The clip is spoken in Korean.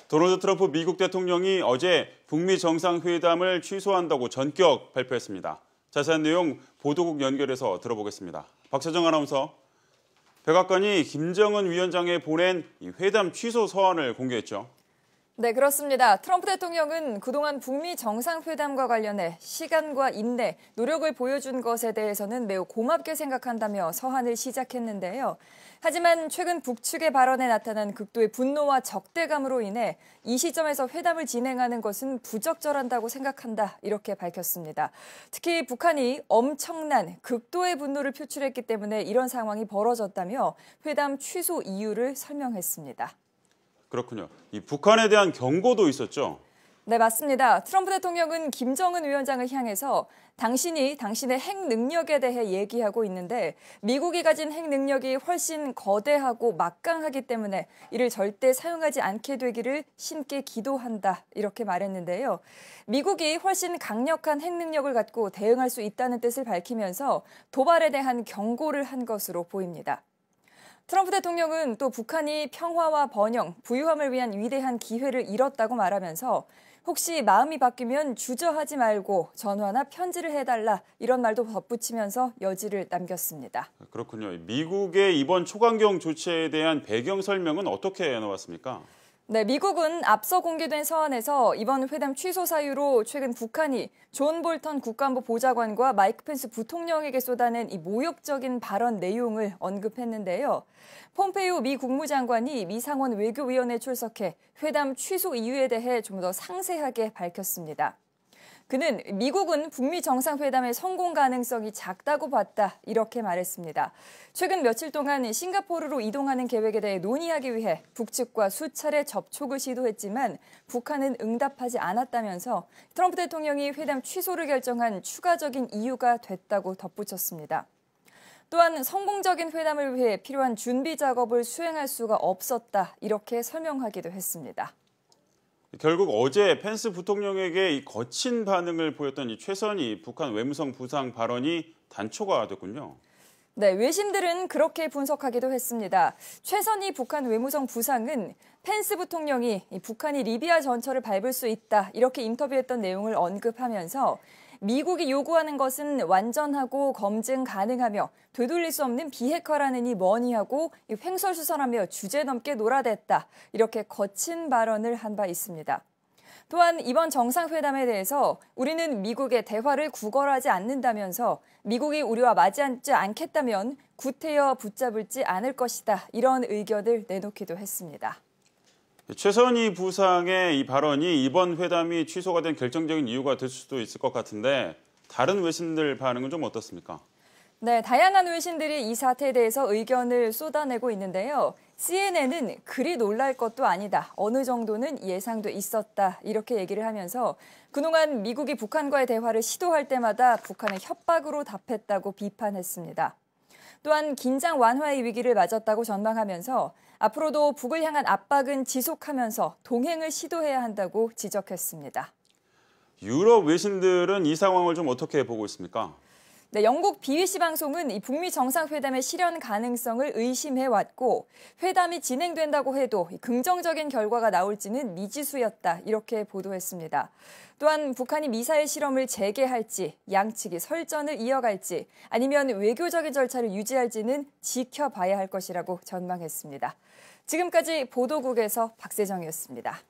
도널드 트럼프 미국 대통령이 어제 북미 정상회담을 취소한다고 전격 발표했습니다. 자세한 내용 보도국 연결해서 들어보겠습니다. 박세정 아나운서. 백악관이 김정은 위원장에 보낸 이 회담 취소 서한을 공개했죠. 네, 그렇습니다. 트럼프 대통령은 그동안 북미 정상회담과 관련해 시간과 인내, 노력을 보여준 것에 대해서는 매우 고맙게 생각한다며 서한을 시작했는데요. 하지만 최근 북측의 발언에 나타난 극도의 분노와 적대감으로 인해 이 시점에서 회담을 진행하는 것은 부적절한다고 생각한다, 이렇게 밝혔습니다. 특히 북한이 엄청난 극도의 분노를 표출했기 때문에 이런 상황이 벌어졌다며 회담 취소 이유를 설명했습니다. 그렇군요. 이 북한에 대한 경고도 있었죠? 네, 맞습니다. 트럼프 대통령은 김정은 위원장을 향해서 당신이 당신의 핵 능력에 대해 얘기하고 있는데 미국이 가진 핵 능력이 훨씬 거대하고 막강하기 때문에 이를 절대 사용하지 않게 되기를 신께 기도한다, 이렇게 말했는데요. 미국이 훨씬 강력한 핵 능력을 갖고 대응할 수 있다는 뜻을 밝히면서 도발에 대한 경고를 한 것으로 보입니다. 트럼프 대통령은 또 북한이 평화와 번영, 부유함을 위한 위대한 기회를 잃었다고 말하면서 혹시 마음이 바뀌면 주저하지 말고 전화나 편지를 해달라, 이런 말도 덧붙이면서 여지를 남겼습니다. 그렇군요. 미국의 이번 초강경 조치에 대한 배경 설명은 어떻게 나왔습니까? 네, 미국은 앞서 공개된 서한에서 이번 회담 취소 사유로 최근 북한이 존 볼턴 국가안보 보좌관과 마이크 펜스 부통령에게 쏟아낸 이 모욕적인 발언 내용을 언급했는데요. 폼페이오 미 국무장관이 미 상원 외교위원회에 출석해 회담 취소 이유에 대해 좀 더 상세하게 밝혔습니다. 그는 미국은 북미 정상회담의 성공 가능성이 작다고 봤다, 이렇게 말했습니다. 최근 며칠 동안 싱가포르로 이동하는 계획에 대해 논의하기 위해 북측과 수차례 접촉을 시도했지만 북한은 응답하지 않았다면서 트럼프 대통령이 회담 취소를 결정한 추가적인 이유가 됐다고 덧붙였습니다. 또한 성공적인 회담을 위해 필요한 준비 작업을 수행할 수가 없었다, 이렇게 설명하기도 했습니다. 결국 어제 펜스 부통령에게 이 거친 반응을 보였던 이 최선희 북한 외무성 부상 발언이 단초가 됐군요. 네, 외신들은 그렇게 분석하기도 했습니다. 최선희 북한 외무성 부상은 펜스 부통령이 북한이 리비아 전철을 밟을 수 있다, 이렇게 인터뷰했던 내용을 언급하면서 미국이 요구하는 것은 완전하고 검증 가능하며 되돌릴 수 없는 비핵화라느니 뭐니 하고 횡설수설하며 주제넘게 놀아댔다, 이렇게 거친 발언을 한 바 있습니다. 또한 이번 정상회담에 대해서 우리는 미국의 대화를 구걸하지 않는다면서 미국이 우리와 맞이하지 않겠다면 구태여 붙잡을지 않을 것이다, 이런 의견을 내놓기도 했습니다. 최선희 부상의 이 발언이 이번 회담이 취소가 된 결정적인 이유가 될 수도 있을 것 같은데 다른 외신들 반응은 좀 어떻습니까? 네, 다양한 외신들이 이 사태에 대해서 의견을 쏟아내고 있는데요. CNN은 그리 놀랄 것도 아니다, 어느 정도는 예상돼 있었다, 이렇게 얘기를 하면서 그동안 미국이 북한과의 대화를 시도할 때마다 북한의 협박으로 답했다고 비판했습니다. 또한 긴장 완화의 위기를 맞았다고 전망하면서 앞으로도 북을 향한 압박은 지속하면서 동행을 시도해야 한다고 지적했습니다. 유럽 외신들은 이 상황을 좀 어떻게 보고 있습니까? 네, 영국 BBC 방송은 이 북미 정상회담의 실현 가능성을 의심해왔고 회담이 진행된다고 해도 긍정적인 결과가 나올지는 미지수였다, 이렇게 보도했습니다. 또한 북한이 미사일 실험을 재개할지, 양측이 설전을 이어갈지, 아니면 외교적인 절차를 유지할지는 지켜봐야 할 것이라고 전망했습니다. 지금까지 보도국에서 박세정이었습니다.